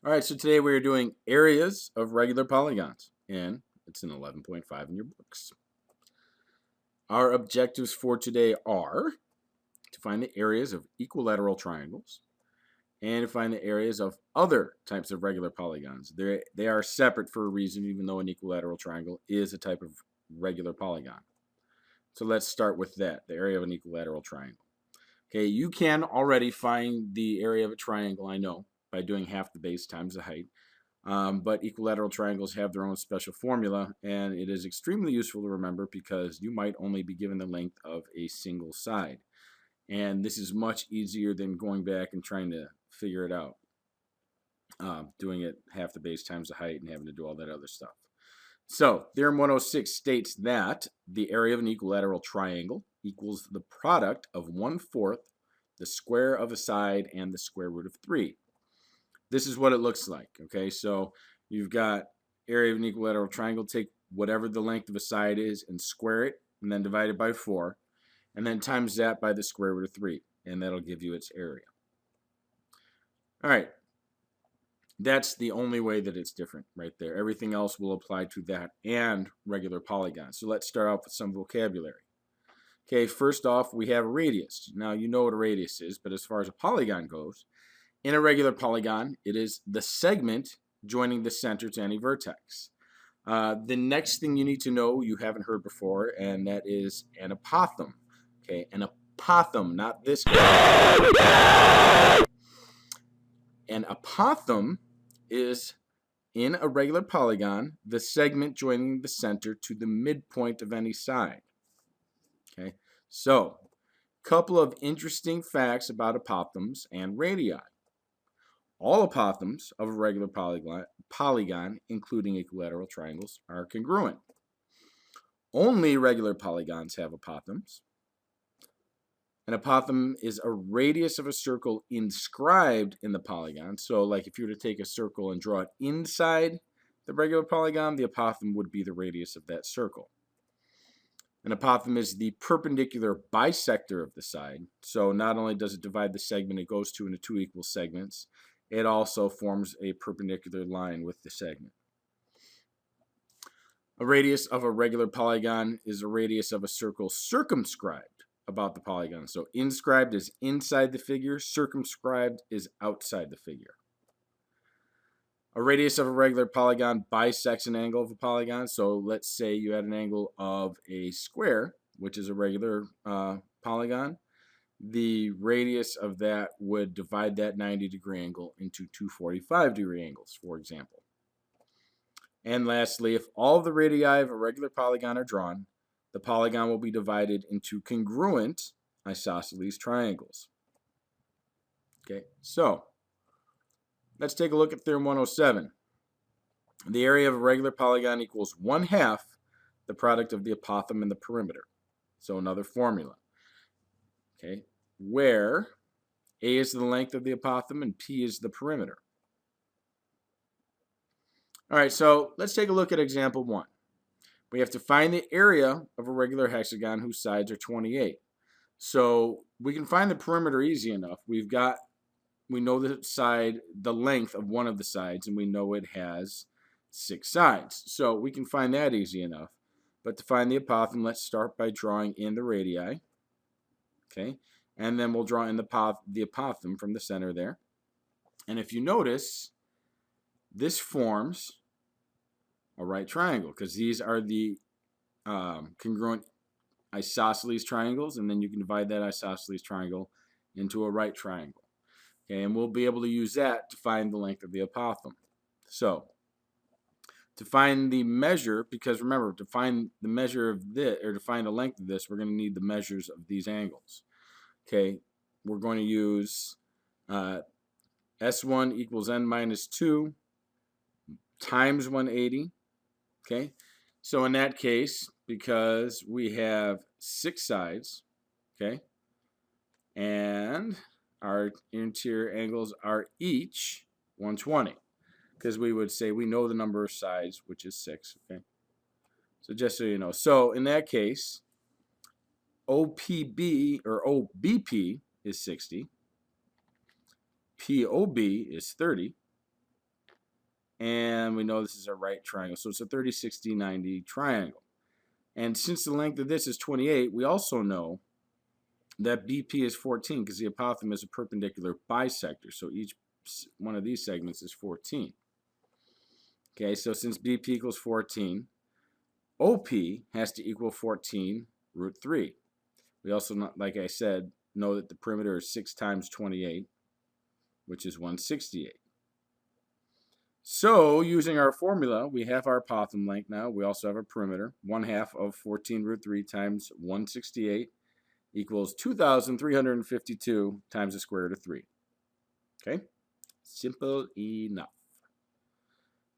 All right, so today we are doing areas of regular polygons, and it's an 11.5 in your books. Our objectives for today are to find the areas of equilateral triangles and to find the areas of other types of regular polygons. They are separate for a reason, even though an equilateral triangle is a type of regular polygon. So let's start with that, the area of an equilateral triangle. Okay, you can already find the area of a triangle, I know, by doing half the base times the height. But equilateral triangles have their own special formula, and it is extremely useful to remember because you might only be given the length of a single side. And this is much easier than going back and trying to figure it out, doing it half the base times the height and having to do all that other stuff. So, Theorem 106 states that the area of an equilateral triangle equals the product of 1/4 the square of a side and the square root of 3. This is what it looks like, okay? So you've got area of an equilateral triangle. Take whatever the length of a side is and square it, and then divide it by 4, and then times that by the square root of 3, and that'll give you its area. All right, that's the only way that it's different right there. Everything else will apply to that and regular polygons. So let's start off with some vocabulary. Okay, first off, we have a radius. Now, you know what a radius is, but as far as a polygon goes, in a regular polygon, it is the segment joining the center to any vertex. The next thing you need to know you haven't heard before, and that is an apothem. Okay, an apothem, not this guy. An apothem is, in a regular polygon, the segment joining the center to the midpoint of any side. Okay, so couple of interesting facts about apothems and radii. All apothems of a regular polygon, including equilateral triangles, are congruent. Only regular polygons have apothems. An apothem is a radius of a circle inscribed in the polygon. So, like if you were to take a circle and draw it inside the regular polygon, the apothem would be the radius of that circle. An apothem is the perpendicular bisector of the side. So not only does it divide the segment it goes to into two equal segments, it also forms a perpendicular line with the segment. A radius of a regular polygon is a radius of a circle circumscribed about the polygon. So inscribed is inside the figure, circumscribed is outside the figure. A radius of a regular polygon bisects an angle of a polygon. So let's say you had an angle of a square, which is a regular polygon. The radius of that would divide that 90-degree angle into two 45-degree angles, for example. And lastly, if all of the radii of a regular polygon are drawn, the polygon will be divided into congruent isosceles triangles. Okay, so let's take a look at Theorem 107. The area of a regular polygon equals 1/2 the product of the apothem and the perimeter. So another formula. Okay, where A is the length of the apothem and P is the perimeter. All right, so let's take a look at example 1. We have to find the area of a regular hexagon whose sides are 28. So we can find the perimeter easy enough. We know the length of one of the sides, and we know it has 6 sides. So we can find that easy enough. But to find the apothem, let's start by drawing in the radii. Okay, and then we'll draw in the apothem from the center there. And if you notice, this forms a right triangle because these are the congruent isosceles triangles, and then you can divide that isosceles triangle into a right triangle. Okay, and we'll be able to use that to find the length of the apothem. So, to find the measure, because remember, to find the measure of this, or to find the length of this, we're going to need the measures of these angles. Okay, we're going to use S1 equals n minus 2 times 180. Okay, so in that case, because we have 6 sides, okay, and our interior angles are each 120, because we would say we know the number of sides, which is 6, okay? So just so you know. So in that case, OPB or OBP is 60, POB is 30, and we know this is a right triangle. So it's a 30, 60, 90 triangle. And since the length of this is 28, we also know that BP is 14 because the apothem is a perpendicular bisector. So each one of these segments is 14. Okay, so since BP equals 14, OP has to equal 14 root 3. We also, like I said, know that the perimeter is 6 times 28, which is 168. So using our formula, we have our apothem length now. We also have a perimeter. 1/2 of 14 root 3 times 168 equals 2,352 times the square root of 3. Okay? Simple enough.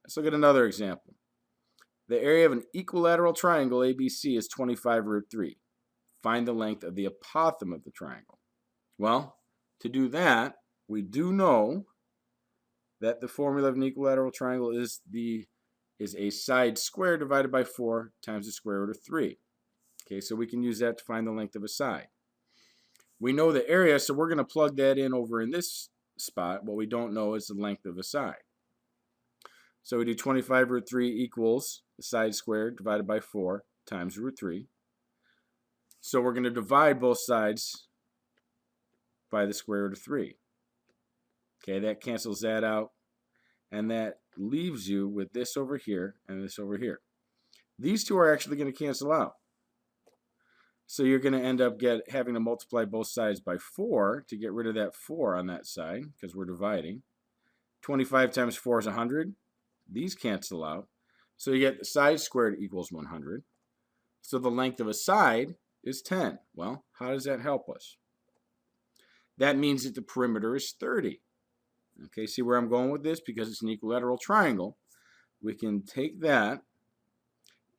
Let's look at another example. The area of an equilateral triangle ABC is 25 root 3. Find the length of the apothem of the triangle. Well, to do that, we do know that the formula of an equilateral triangle is a side square divided by 4 times the square root of 3. Okay, so we can use that to find the length of a side. We know the area, so we're going to plug that in over in this spot. What we don't know is the length of a side. So we do 25 root 3 equals the side squared divided by 4 times root 3. So we're going to divide both sides by the square root of 3. Okay, that cancels that out. And that leaves you with this over here and this over here. These two are actually going to cancel out. So you're going to end up having to multiply both sides by 4 to get rid of that 4 on that side because we're dividing. 25 times 4 is 100. These cancel out. So you get the side squared equals 100. So the length of a side is 10. Well, how does that help us? That means that the perimeter is 30. Okay, see where I'm going with this? Because it's an equilateral triangle, we can take that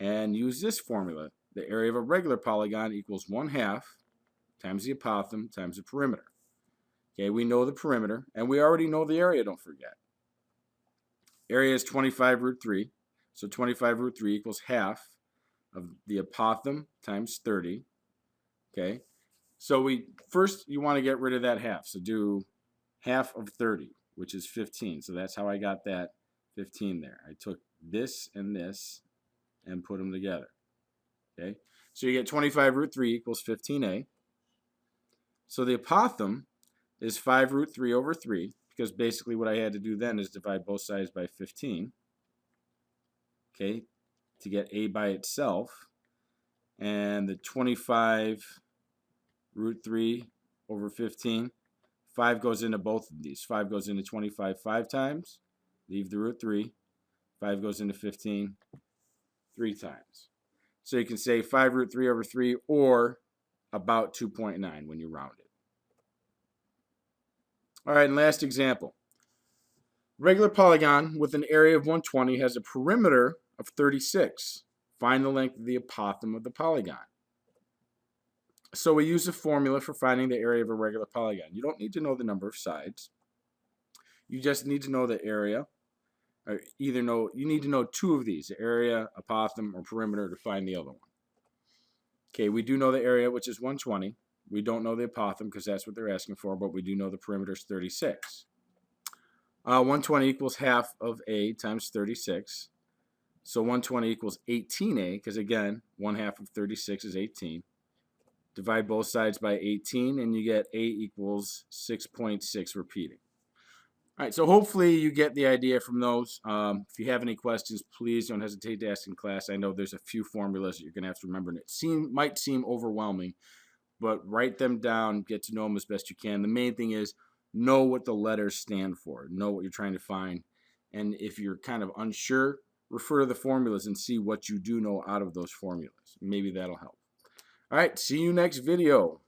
and use this formula. The area of a regular polygon equals 1/2 times the apothem times the perimeter. Okay, we know the perimeter, and we already know the area, don't forget. Area is 25 root 3, so 25 root 3 equals 1/2 of the apothem times 30. Okay, so first you want to get rid of that 1/2, so do 1/2 of 30, which is 15. So that's how I got that 15 there. I took this and put them together. Okay, so you get 25 root 3 equals 15a. So the apothem is 5 root 3 over 3, because basically what I had to do then is divide both sides by 15, okay, to get a by itself. And the 25 root 3 over 15, 5 goes into both of these. 5 goes into 25 5 times, leave the root 3. 5 goes into 15 3 times. So you can say 5 root 3 over 3, or about 2.9 when you round it. All right, and last example. Regular polygon with an area of 120 has a perimeter of 36. Find the length of the apothem of the polygon. So we use a formula for finding the area of a regular polygon. You don't need to know the number of sides. You just need to know the area. Or you need to know two of these, the area, apothem, or perimeter, to find the other one. Okay, we do know the area, which is 120. We don't know the apothem because that's what they're asking for, but we do know the perimeter is 36. 120 equals 1/2 of a times 36. So 120 equals 18a, because again, 1/2 of 36 is 18. Divide both sides by 18, and you get a equals 6.6 repeating. All right, so hopefully you get the idea from those. If you have any questions, please don't hesitate to ask in class. I know there's a few formulas that you're going to have to remember, and it might seem overwhelming, but write them down, get to know them as best you can. The main thing is know what the letters stand for, know what you're trying to find, and if you're kind of unsure, refer to the formulas and see what you do know out of those formulas. Maybe that'll help. All right, see you next video.